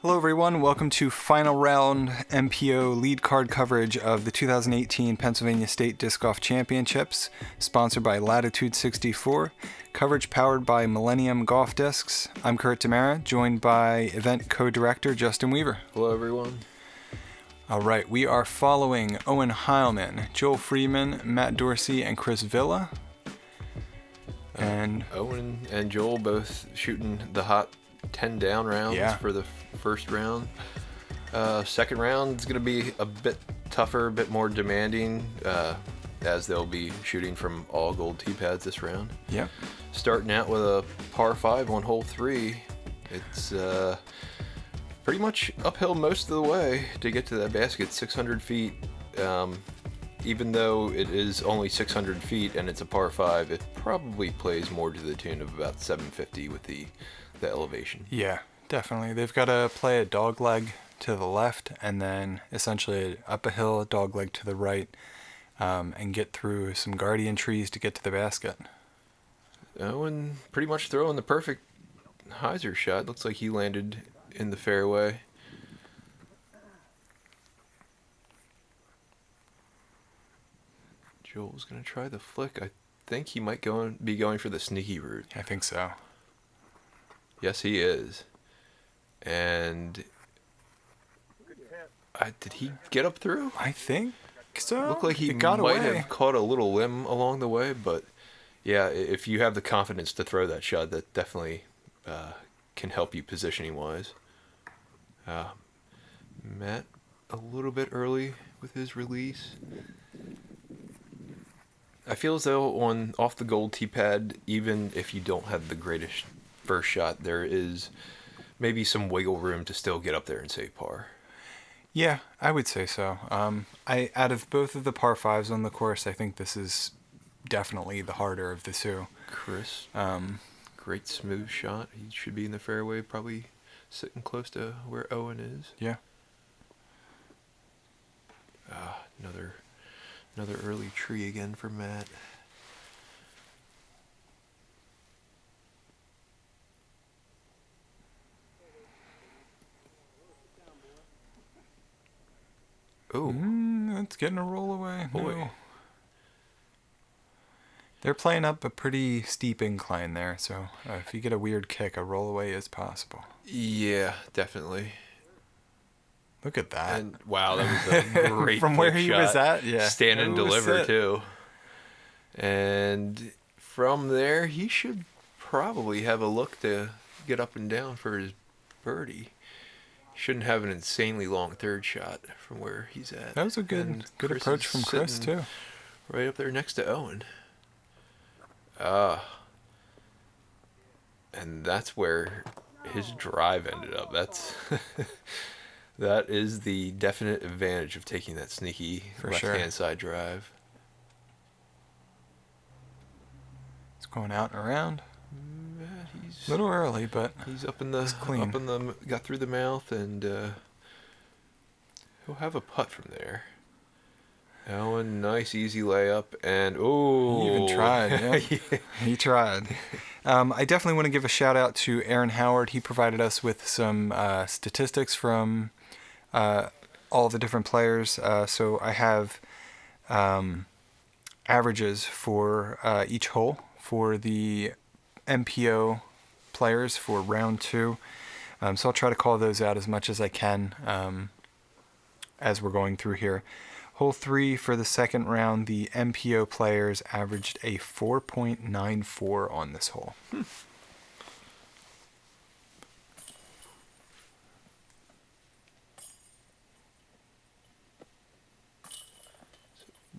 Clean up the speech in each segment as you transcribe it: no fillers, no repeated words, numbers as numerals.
Hello everyone, welcome to final round MPO lead card coverage of the 2018 Pennsylvania State Disc Golf Championships, sponsored by Latitude 64, coverage powered by Millennium Golf Discs. I'm Kurt DeMarra, joined by event co-director Justin Weaver. Hello everyone. Alright, we are following Owen Hileman, Joel Freeman, Matt Dorsey, and Chris Villa. And Owen and Joel both shooting the hot 10 down rounds for the first round. Second round is going to be a bit tougher, a bit more demanding, as they'll be shooting from all gold tee pads this round. Yep. Starting out with a par 5 on hole 3. It's pretty much uphill most of the way to get to that basket, 600 feet. Even though it is only 600 feet and it's a par 5, it probably plays more to the tune of about 750 with the elevation. Yeah, definitely. They've got to play a dog leg to the left and then essentially up a hill, dog leg to the right, and get through some guardian trees to get to the basket. Owen pretty much throwing the perfect hyzer shot. Looks like he landed in the fairway. Joel's going to try the flick. I think he might be going for the sneaky route. I think so. Yes, he is. And did he get up through? I think so. Looked like he got might away. have caught a little limb along the way, but yeah, if you have the confidence to throw that shot, that definitely can help you positioning-wise. Matt, a little bit early with his release. I feel as though off the gold tee pad, even if you don't have the greatest first shot, there is maybe some wiggle room to still get up there and save par. Yeah, I would say so. Out of both of the par 5s on the course, I think this is definitely the harder of the two. Chris, great smooth shot. He should be in the fairway, probably sitting close to where Owen is. Yeah. Another early tree again for Matt. Oh, That's getting a roll away. boy. No. They're playing up a pretty steep incline there, so if you get a weird kick, a roll away is possible. Yeah, definitely. Look at that. And wow, that was a great From where flick he shot. was at, yeah. Stand and It was deliver, it. too. And from there, he should probably have a look to get up and down for his birdie. Shouldn't have an insanely long third shot from where he's at. That was a good And approach is from Chris, sitting too. Right up there next to Owen. And that's where his drive ended up. That is the definite advantage of taking that sneaky For left-hand side drive. It's going out and around. He's A little early, but he's up in the clean. got through the mouth, and he'll have a putt from there. Owen, nice easy layup, and he even tried. Yeah. Yeah. He tried. I definitely want to give a shout out to Aaron Howard. He provided us with some statistics from all the different players. So I have averages for each hole for the MPO players for round 2. So I'll try to call those out as much as I can as we're going through here. Hole 3 for the second round, the MPO players averaged a 4.94 on this hole.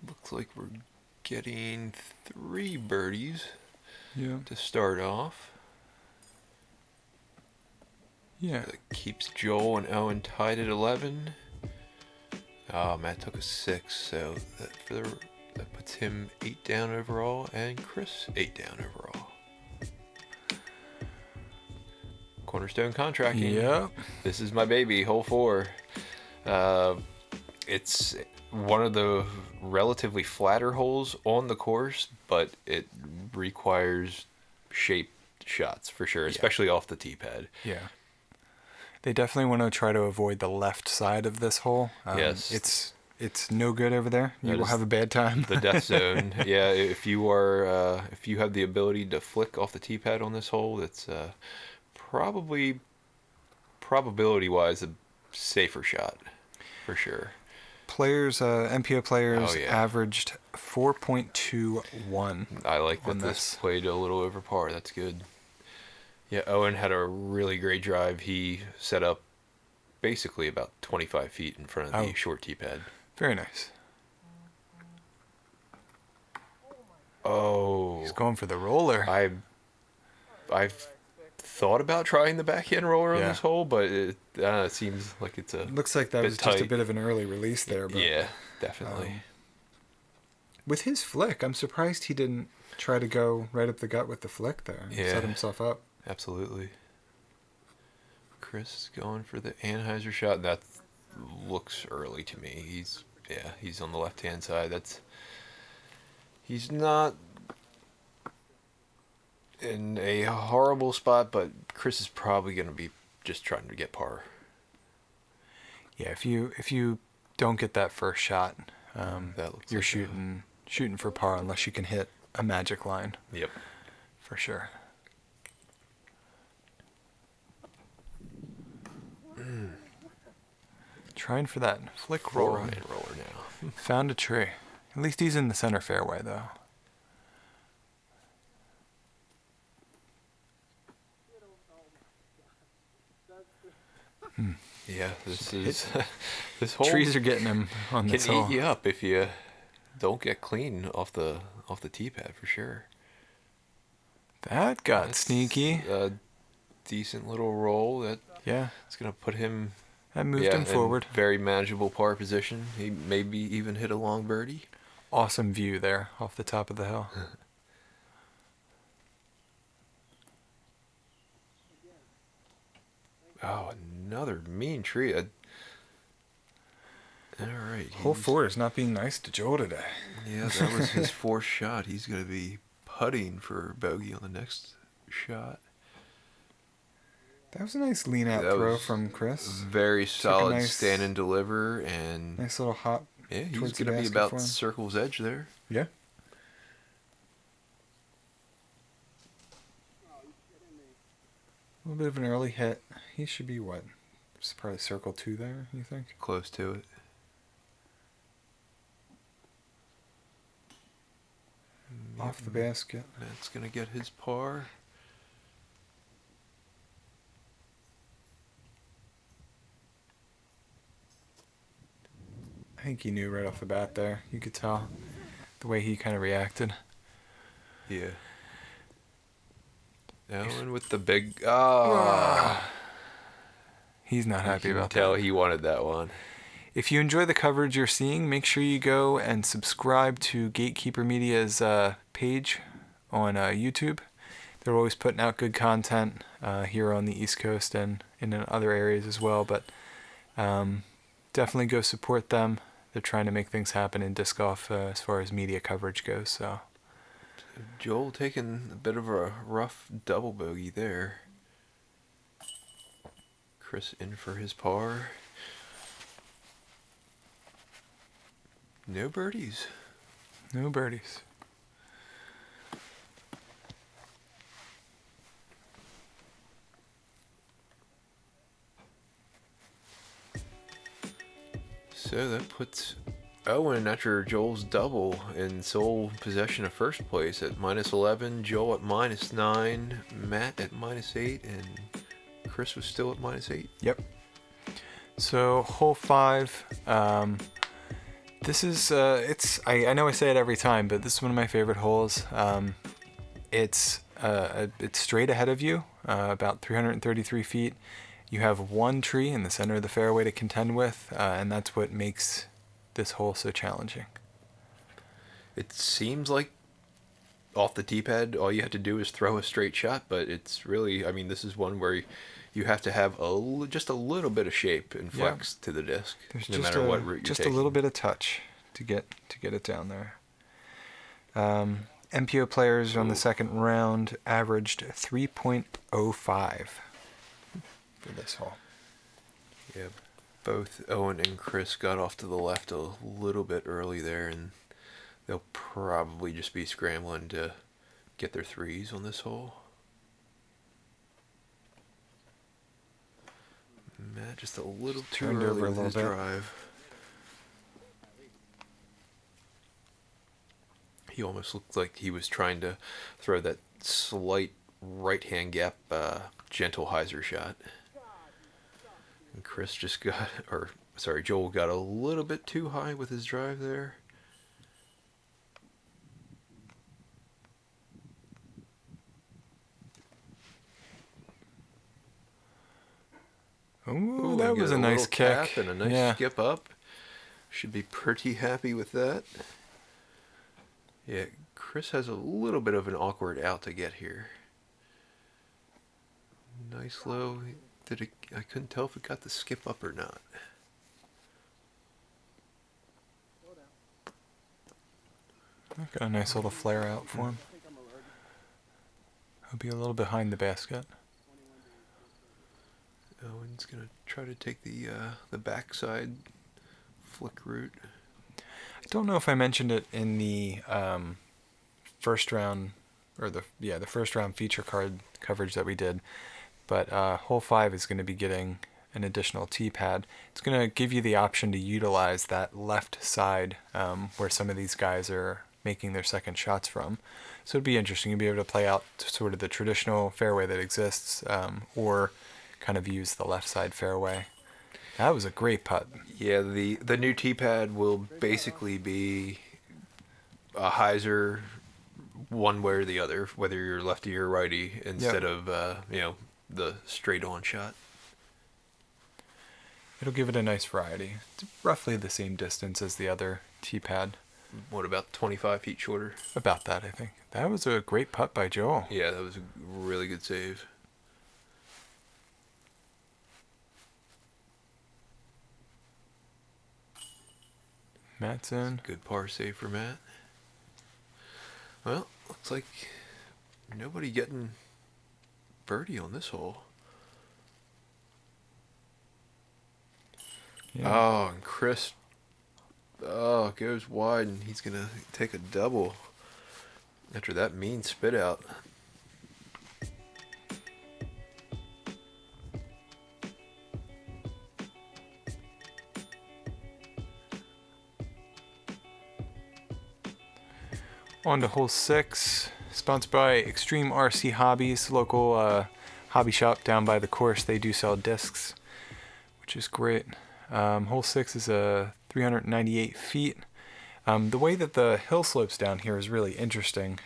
Looks like we're getting 3 birdies Yeah. to start off. Yeah. That keeps Joel and Owen tied at 11. Oh, Matt took a 6, so that puts him 8 down overall, and Chris 8 down overall. Cornerstone Contracting. Yep. This is my baby, hole 4. It's one of the relatively flatter holes on the course, but it requires shaped shots for sure, especially off the tee pad. Yeah. They definitely want to try to avoid the left side of this hole. Yes. It's no good over there. You That will is have a bad time. the death zone. Yeah, if you are, if you have the ability to flick off the tee pad on this hole, it's probably probability-wise a safer shot, for sure. Players, MPO players Oh, yeah. averaged 4.21. I like that on this this. played a little over par. That's good. Yeah, Owen had a really great drive. He set up basically about 25 feet in front of the Oh. short tee pad. Very nice. Oh, He's going for the roller. I've thought about trying the backhand roller on Yeah. this hole, but it seems like it's a Looks like that bit was just a tight. bit of an early release there. But Yeah, definitely. with his flick, I'm surprised he didn't try to go right up the gut with the flick there. Yeah. Set himself up. Absolutely. Chris is going for the Anheuser shot. That looks early to me. He's on the left-hand side. He's not in a horrible spot, but Chris is probably going to be just trying to get par. Yeah, if you don't get that first shot, That looks you're like a- shooting for par unless you can hit a magic line Yep. for sure. Trying for that flick roll. Roller now. Found a tree. At least he's in the center fairway though. Yeah, this is this hole Trees are getting him on can this eat hole. you up if you don't get clean off the tee pad for sure. That got That's sneaky. A decent little roll that Yeah, it's gonna put him that moved him in forward. very manageable par position. He maybe even hit a long birdie. Awesome view there off the top of the hill. Oh, another mean tree. All right. Hole 4 is not being nice to Joel today. Yeah, that was his fourth shot. He's going to be putting for bogey on the next shot. That was a nice lean out That throw was from Chris. Very solid nice- stand and deliver, and Nice little hop. yeah, he's towards the going to be basket about for him. circle's edge there. Yeah. A little bit of an early hit. He should be what? It's probably circle 2 there, you think? Close to it. Off the basket. Matt's going to get his par. I think he knew right off the bat there. You could tell the way he kind of reacted. Yeah. Owen with the big... Ah. He's not happy You can about tell that. he wanted that one. If you enjoy the coverage you're seeing, make sure you go and subscribe to Gatekeeper Media's page on YouTube. They're always putting out good content here on the East Coast and in other areas as well. But definitely go support them. They're trying to make things happen in disc golf as far as media coverage goes. So Joel taking a bit of a rough double bogey there. Chris in for his par. No birdies. no birdies. So that puts Owen after Joel's double in sole possession of first place at -11, Joel at -9, Matt at -8, and Chris was still at -8. Yep. So hole 5. This is I know I say it every time, but this is one of my favorite holes. It's straight ahead of you, about 333 feet. You have one tree in the center of the fairway to contend with, and that's what makes this hole so challenging. It seems like off the tee pad, all you have to do is throw a straight shot, but it's really, I mean, this is one where you have to have just a little bit of shape and flex to the disc, There's no just matter what route you're just taking. a little bit of touch to get it down there. MPO players on the second round averaged 3.05 for this hole. Yeah, both Owen and Chris got off to the left a little bit early there, and they'll probably just be scrambling to get their threes on this hole. Matt just a little too Turned early over a with little his bit. drive. He almost looked like he was trying to throw that slight right-hand gap gentle hyzer shot. And Chris just got, or sorry, Joel got a little bit too high with his drive there. Ooh, Ooh, that was a nice little tap kick. and a nice Yeah. skip up. Should be pretty happy with that. Yeah, Chris has a little bit of an awkward out to get here. Nice low. I couldn't tell if it got the skip up or not. Got a nice little flare out for him. He'll be a little behind the basket. Owen's gonna try to take the backside flick route. I don't know if I mentioned it in the first round, or the first round feature card coverage that we did, but hole 5 is going to be getting an additional tee pad. It's going to give you the option to utilize that left side where some of these guys are making their second shots from. So it'd be interesting. You'll be able to play out sort of the traditional fairway that exists, or kind of use the left side fairway. That was a great putt. Yeah, the new tee pad will basically be a hyzer one way or the other, whether you're lefty or righty, instead of the straight on shot. It'll give it a nice variety. It's roughly the same distance as the other tee pad. What, about 25 feet shorter? About that, I think. That was a great putt by Joel. Yeah, that was a really good save. Matt's in. Good par save for Matt. Well, looks like nobody getting birdie on this hole. Yeah. Oh, and Chris goes wide, and he's going to take a double after that mean spit out. On to hole 6, sponsored by Extreme RC Hobbies, local hobby shop down by the course. They do sell discs, which is great. Hole 6 is 398 feet. The way that the hill slopes down here is really interesting.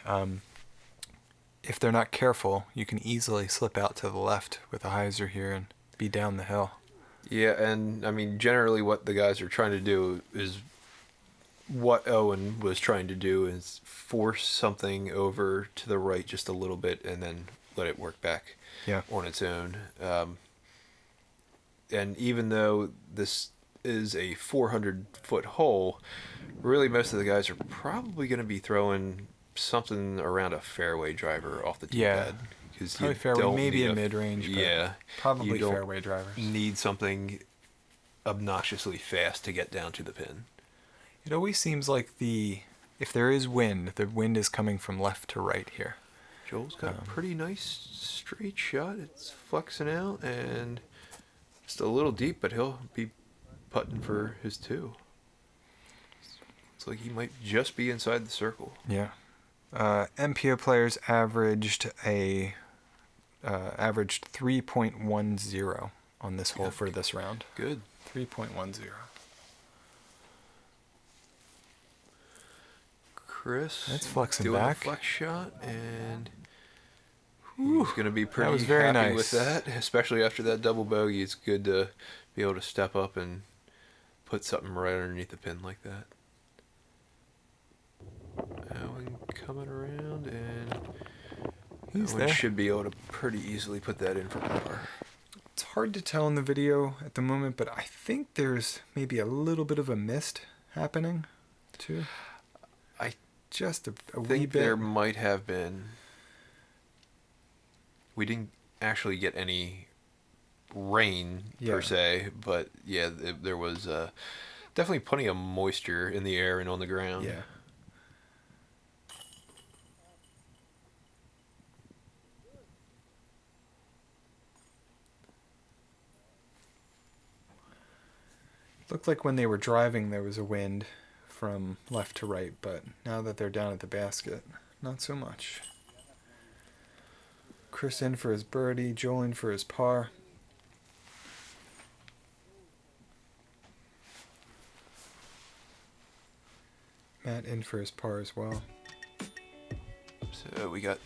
If they're not careful, you can easily slip out to the left with a hyzer here and be down the hill. Yeah, and I mean, generally what the guys are trying to do is what Owen was trying to do, is force something over to the right just a little bit and then let it work back on its own. And even though this is a 400-foot hole, really most of the guys are probably going to be throwing something around a fairway driver off the tee pad. Probably fairway, maybe a mid-range. Yeah. Probably fairway drivers. Need something obnoxiously fast to get down to the pin. It always seems like if there is wind, the wind is coming from left to right here. Joel's got a pretty nice straight shot. It's flexing out and just a little deep, but he'll be putting for his 2. Looks like he might just be inside the circle. Yeah. MPO players averaged 3.10 on this hole for this round. Good. 3.10. Chris, that's flexing doing back. A flex shot, and he's going to be pretty that was very happy nice. with that, especially after that double bogey. It's good to be able to step up and put something right underneath the pin like that. Owen coming around, and Owen should be able to pretty easily put that in for par. It's hard to tell in the video at the moment, but I think there's maybe a little bit of a mist happening, too. Just a wee bit. There might have been. We didn't actually get any rain per se, but yeah, there was definitely plenty of moisture in the air and on the ground. Yeah. Looked like when they were driving there was a wind from left to right, but now that they're down at the basket, not so much. Chris in for his birdie, Joel in for his par. Matt in for his par as well. So we got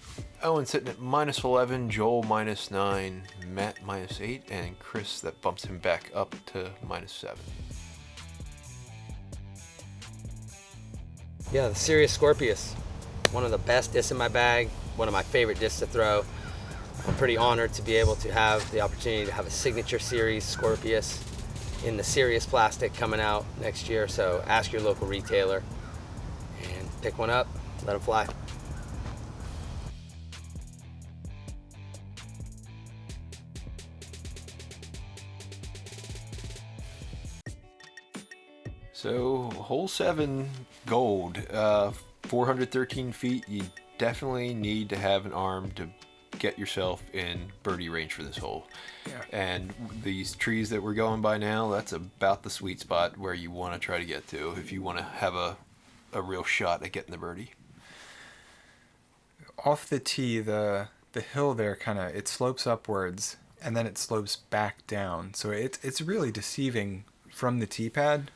Owen sitting at -11, Joel -9, Matt -8, and Chris that bumps him back up to -7. Yeah, the Sirius Scorpius. One of the best discs in my bag, one of my favorite discs to throw. I'm pretty honored to be able to have the opportunity to have a signature series Scorpius in the Sirius plastic coming out next year. So ask your local retailer and pick one up, let them fly. So hole 7 gold, 413 feet. You definitely need to have an arm to get yourself in birdie range for this hole. Yeah. And these trees that we're going by now, that's about the sweet spot where you want to try to get to if you want to have a real shot at getting the birdie. Off the tee, the hill there it slopes upwards and then it slopes back down. So it's really deceiving from the tee pad.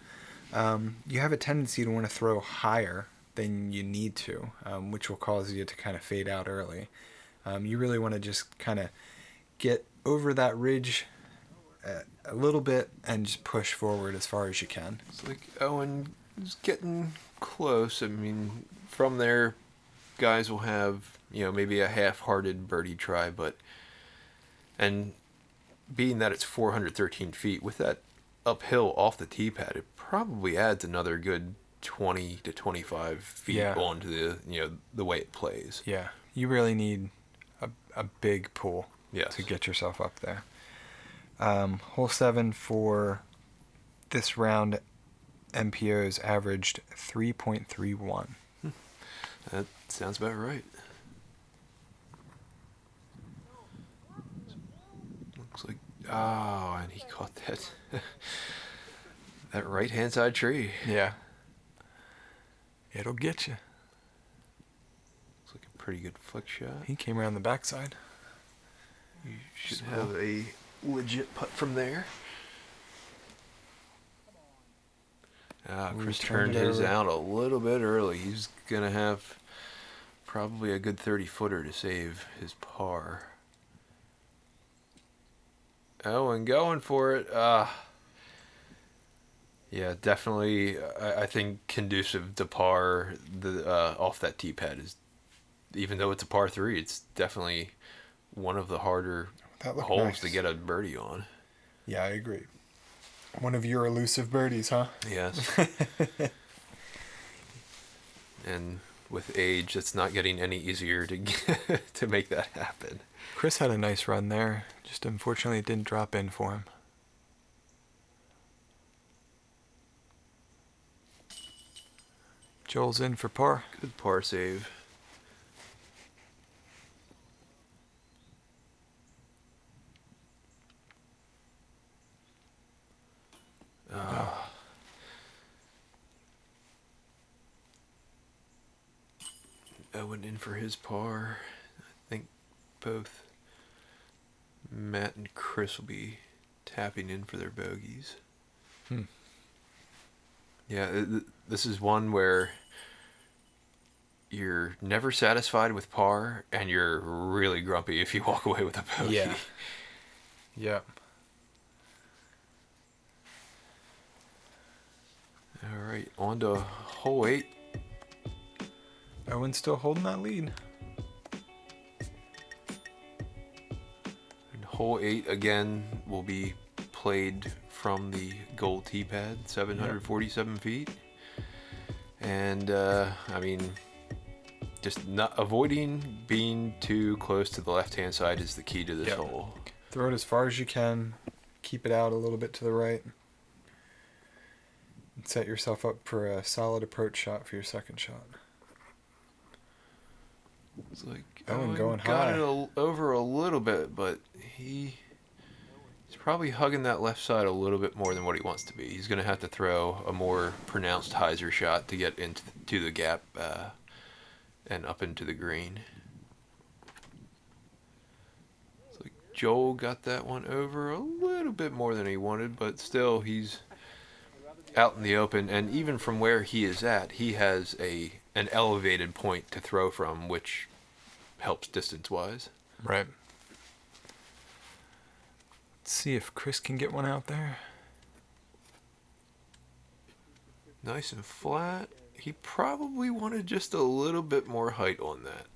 You have a tendency to want to throw higher than you need to, which will cause you to kind of fade out early. You really want to just kind of get over that ridge a little bit and just push forward as far as you can. It's like Owen is getting close. I mean, from there, guys will have, maybe a half-hearted birdie try, and being that it's 413 feet, with that uphill off the tee pad, it probably adds another good 20 to 25 feet onto the way it plays. Yeah, you really need a big pull to get yourself up there. Hole 7 for this round, MPOs averaged 3.31. That sounds about right. Looks like, and he caught that right-hand side tree. Yeah. It'll get you. Looks like a pretty good flick shot. He came around the backside. You should have a legit putt from there. Chris turned his out a little bit early. He's going to have probably a good 30-footer to save his par. Oh, and going for it. Yeah, definitely. I think conducive to par. Off that tee pad is, even though it's a par 3, it's definitely one of the harder holes to get a birdie on. Yeah, I agree. One of your elusive birdies, huh? Yes. And with age, it's not getting any easier to make that happen. Chris had a nice run there. Just unfortunately it didn't drop in for him. Joel's in for par. Good par save. Owen in for his par. I think both Matt and Chris will be tapping in for their bogeys. Yeah, this is one where you're never satisfied with par, and you're really grumpy if you walk away with a bogey. Yeah. Yep. All right, on to hole 8. Owen's still holding that lead. And hole 8 again will be played from the gold tee pad, 747 feet. And just not avoiding being too close to the left-hand side is the key to this hole. Throw it as far as you can. Keep it out a little bit to the right. And set yourself up for a solid approach shot for your second shot. It's like Owen going got high. it over a little bit, but he's probably hugging that left side a little bit more than what he wants to be. He's going to have to throw a more pronounced hyzer shot to get into the gap and up into the green. It's like Joel got that one over a little bit more than he wanted, but still he's out in the open, and even from where he is at, he has an elevated point to throw from, which helps distance-wise. Right. Let's see if Chris can get one out there. Nice and flat. He probably wanted just a little bit more height on that.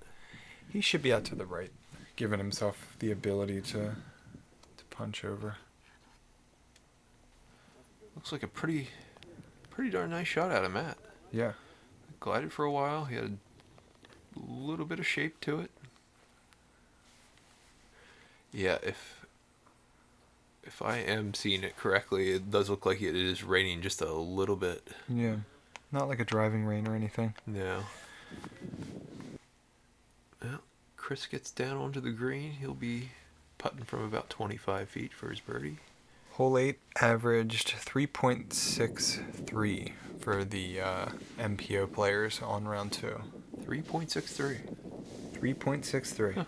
He should be out to the right, giving himself the ability to punch over. Looks like a pretty darn nice shot out of Matt. Yeah. Glided for a while. He had a little bit of shape to it. Yeah, if I am seeing it correctly, it does look like it is raining just a little bit. Yeah. Not like a driving rain or anything. No. Well, Chris gets down onto the green. He'll be putting from about 25 feet for his birdie. Hole 8 averaged 3.63 for the MPO players on round 2. 3.63. 3.63. Huh.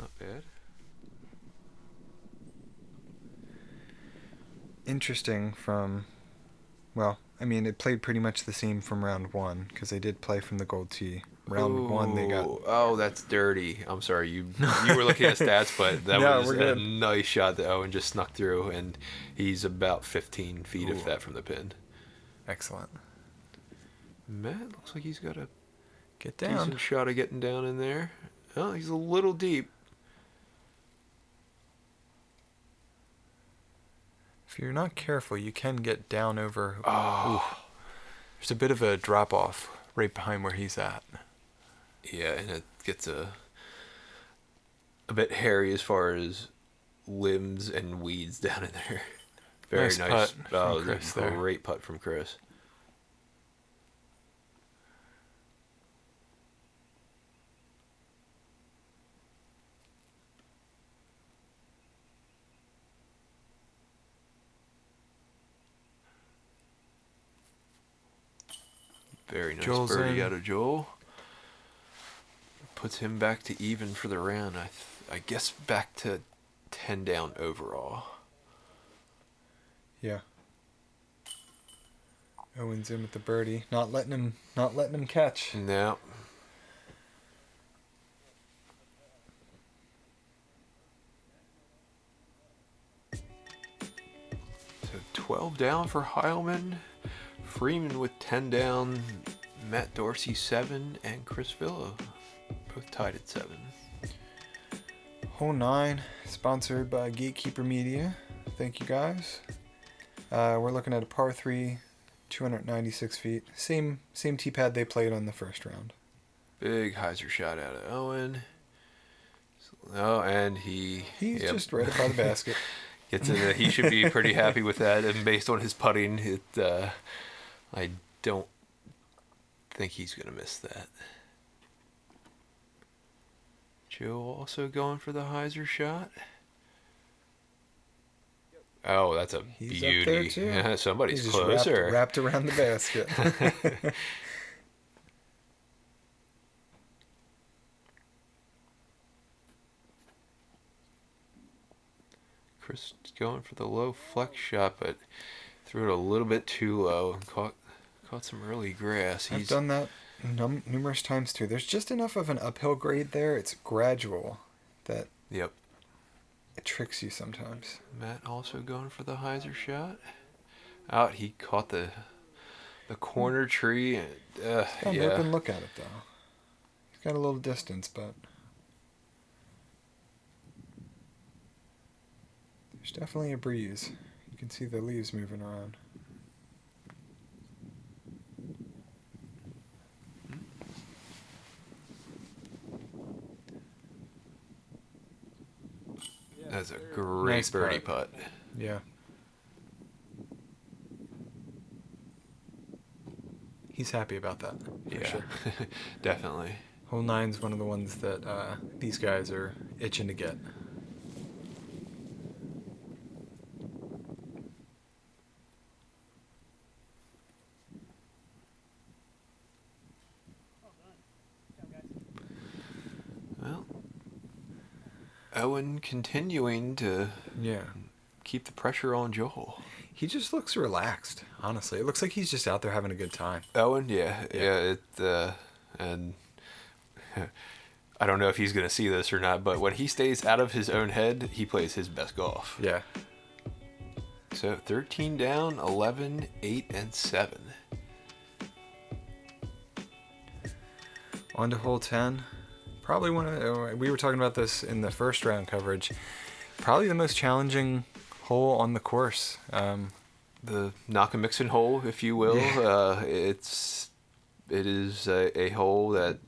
Not bad. Interesting from, well, I mean, it played pretty much the same from round 1 because they did play from the gold tee. Round 1 they got... Oh, that's dirty. I'm sorry. You were looking at stats, but that No, was we're a good. nice shot that Owen just snuck through, and he's about 15 feet, if that, from the pin. Excellent. Matt looks like he's got a Get down. decent shot of getting down in there. Oh, he's a little deep. If you're not careful, you can get down over... Oh. Ooh. There's a bit of a drop-off right behind where he's at. Yeah, and it gets a bit hairy as far as limbs and weeds down in there. Very Nice nice. putt Oh, from Chris that's a there. great putt from Chris. Very nice Joel's birdie in. out of Joel. Puts him back to even for the round. I guess back to 10 down overall. Yeah. Owen's in with the birdie. Not letting him catch. No. So 12 down for Hileman. Freeman with 10 down. Matt Dorsey 7, and Chris Villa both tied at 7. Hole 9, sponsored by Gatekeeper Media. Thank you guys. We're looking at a par 3, 296 feet. Same tee pad they played on the first round. Big hyzer shot out of Owen. Oh, and He's yep. just right above the basket. Gets in it. He should be pretty happy with that, and based on his putting, I don't think he's going to miss that. Joe also going for the hyzer shot. Oh, that's a He's beauty. up there too. Yeah, somebody's He's just closer. wrapped around the basket. Chris going for the low flex shot, but threw it a little bit too low and caught some early grass. I've done that numerous times too. There's just enough of an uphill grade there. It's gradual that Yep. it tricks you sometimes. Matt also going for the hyzer shot. Out, he caught the corner tree. And, Got an yeah. open look at it though. He's got a little distance, but there's definitely a breeze. You can see the leaves moving around. That's nice birdie putt. Yeah. He's happy about that. For Yeah, sure. definitely. Hole 9's one of the ones that these guys are itching to get. Well, Owen continuing to Yeah. keep the pressure on Joel. He just looks relaxed, honestly. It looks like he's just out there having a good time. Owen, yeah. And I don't know if he's going to see this or not, but when he stays out of his own head, he plays his best golf. Yeah. So 13 down, 11, 8, and 7. On to hole 10. Probably we were talking about this in the first round coverage. Probably the most challenging hole on the course. The knock-a-mixin' hole, if you will. Yeah. It is a hole that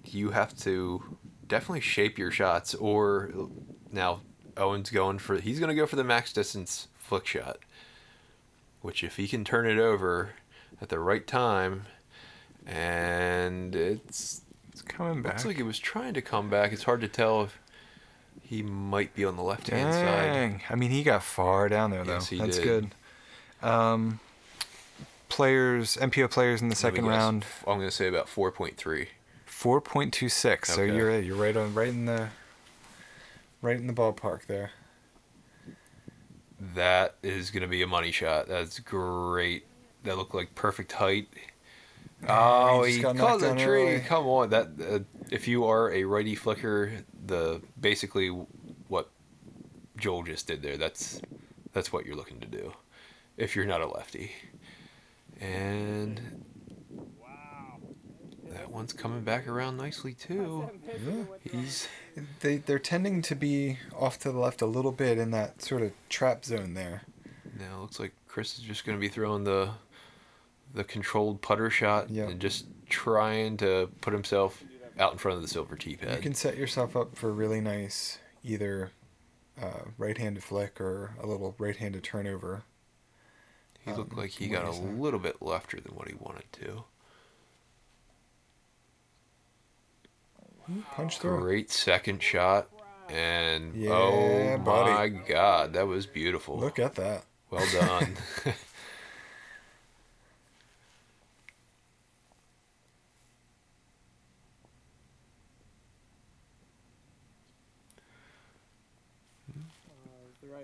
you have to definitely shape your shots. Or now Owen's he's going to go for the max distance flick shot, which if he can turn it over at the right time, and it's coming back. Looks like it was trying to come back. It's hard to tell if he might be on the left-hand side. I mean, he got far down there, though. Yes, he That's did. good. MPO players in the second round. I'm going to say about 4.3. 4.26. So Okay. you're right in the ballpark there. That is going to be a money shot. That's great. That looked like perfect height. Oh, he he just got caught knocked the down tree. early. Come on. That if you are a righty flicker, basically what Joel just did there, that's what you're looking to do if you're not a lefty. And that one's coming back around nicely too. Yeah. They're tending to be off to the left a little bit in that sort of trap zone there. Now it looks like Chris is just going to be throwing the controlled putter shot and just trying to put himself out in front of the silver tee pad. You can set yourself up for a really nice either right-handed flick or a little right-handed turnover. He looked like he got a little bit lefter than what he wanted to. Punch through. Great second shot. And Yeah, buddy. My God, that was beautiful. Look at that. Well done.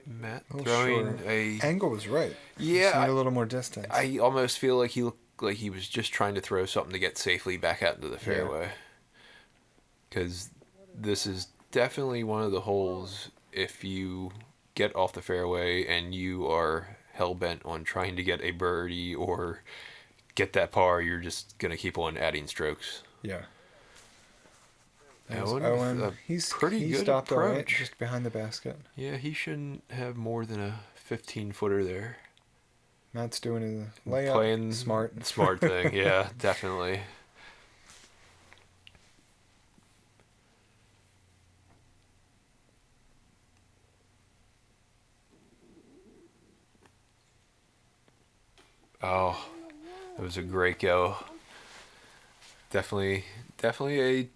Matt throwing a angle was right. Yeah, just need a little more distance. I almost feel like he looked like he was just trying to throw something to get safely back out into the fairway. Because this is definitely one of the holes, if you get off the fairway and you are hell-bent on trying to get a birdie or get that par, you're just going to keep on adding strokes. Yeah. Owen, he good stopped all right, approach. just behind the basket. Yeah, he shouldn't have more than a 15-footer there. Matt's doing his layup. Playing smart thing. Yeah, definitely. Oh, it was a great go. Definitely a.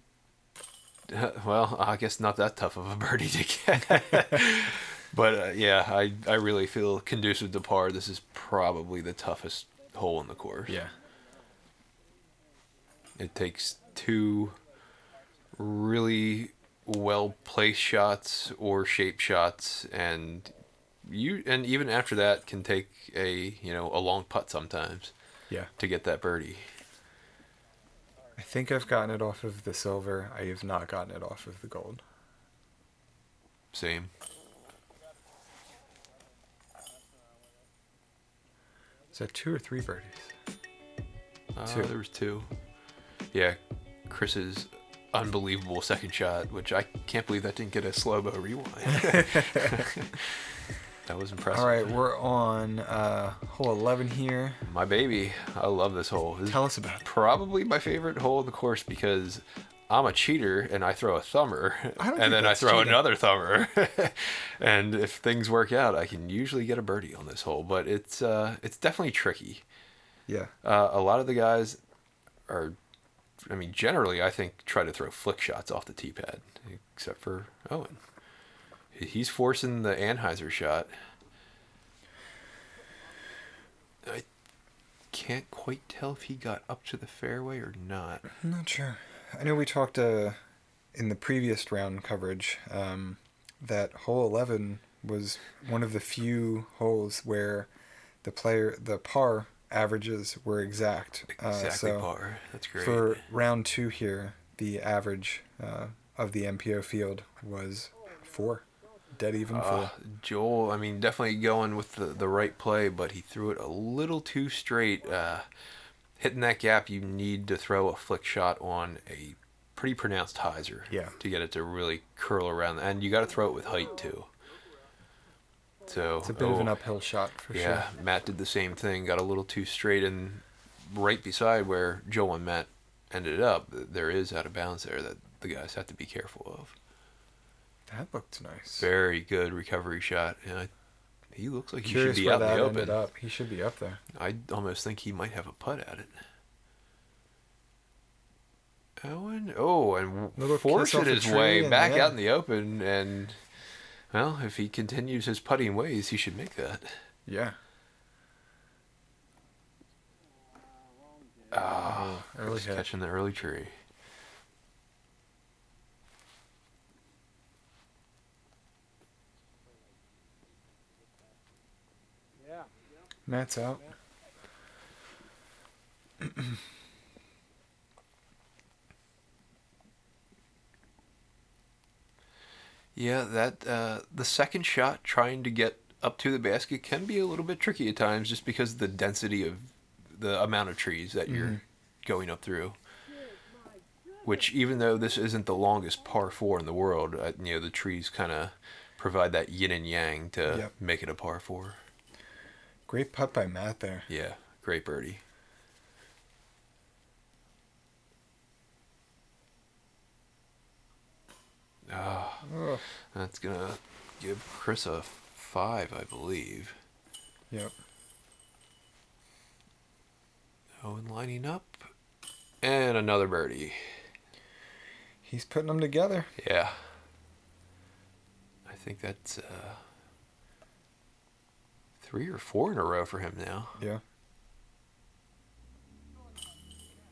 Well, I guess not that tough of a birdie to get. But yeah, I really feel conducive to par. This is probably the toughest hole in the course. Yeah. It takes two really well-placed shots or shaped shots, and even after that can take a long putt sometimes. Yeah. To get that birdie. I think I've gotten it off of the silver. I have not gotten it off of the gold. Same. Is that 2 or 3 birdies? 2. There was 2. Yeah, Chris's unbelievable second shot, which I can't believe that didn't get a slow-mo rewind. That was impressive. All right, we're on hole 11 here. My baby. I love this hole. Tell us about it. Probably my favorite hole of the course because I'm a cheater and I throw a thumber, I don't and think then I that's throw cheating. another thumber, and if things work out, I can usually get a birdie on this hole. But it's definitely tricky. Yeah. A lot of the guys are, I mean, generally I think try to throw flick shots off the tee pad, except for Owen. He's forcing the Anheuser shot. I can't quite tell if he got up to the fairway or not. I'm not sure. I know we talked in the previous round coverage that hole 11 was one of the few holes where the par averages were exact. Exactly so par. That's great. for round 2 here, the average of the MPO field was 4. Dead even 4. Joel, I mean, definitely going with the right play, but he threw it a little too straight. Hitting that gap, you need to throw a flick shot on a pretty pronounced hyzer to get it to really curl around. And you got to throw it with height, too. So It's a bit of an uphill shot for sure. Yeah, Matt did the same thing, got a little too straight, and right beside where Joel and Matt ended up, there is out of bounds there that the guys have to be careful of. That looked nice. Very good recovery shot. Yeah, he looks like he Curious should be where out in that the open. ended up. He should be up there. I almost think he might have a putt at it. Owen, and Little forced kiss off it a his tree way and back yeah. out in the open, and well, if he continues his putting ways, he should make that. Yeah. Early Just hit. catching the early tree. Matt's out. Yeah, that the second shot trying to get up to the basket can be a little bit tricky at times, just because of the density of the amount of trees that you're going up through. Which, even though this isn't the longest par 4 in the world, the trees kind of provide that yin and yang to make it a par 4. Great putt by Matt there. Yeah, great birdie. That's going to give Chris a 5, I believe. Yep. Owen lining up. And another birdie. He's putting them together. Yeah. I think that's 3 or 4 in a row for him now. Yeah.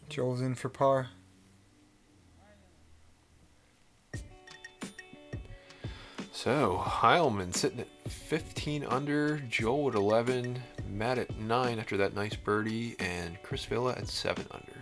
Joel's in for par. So, Hileman sitting at 15 under, Joel at 11, Matt at 9 after that nice birdie, and Chris Villa at 7 under.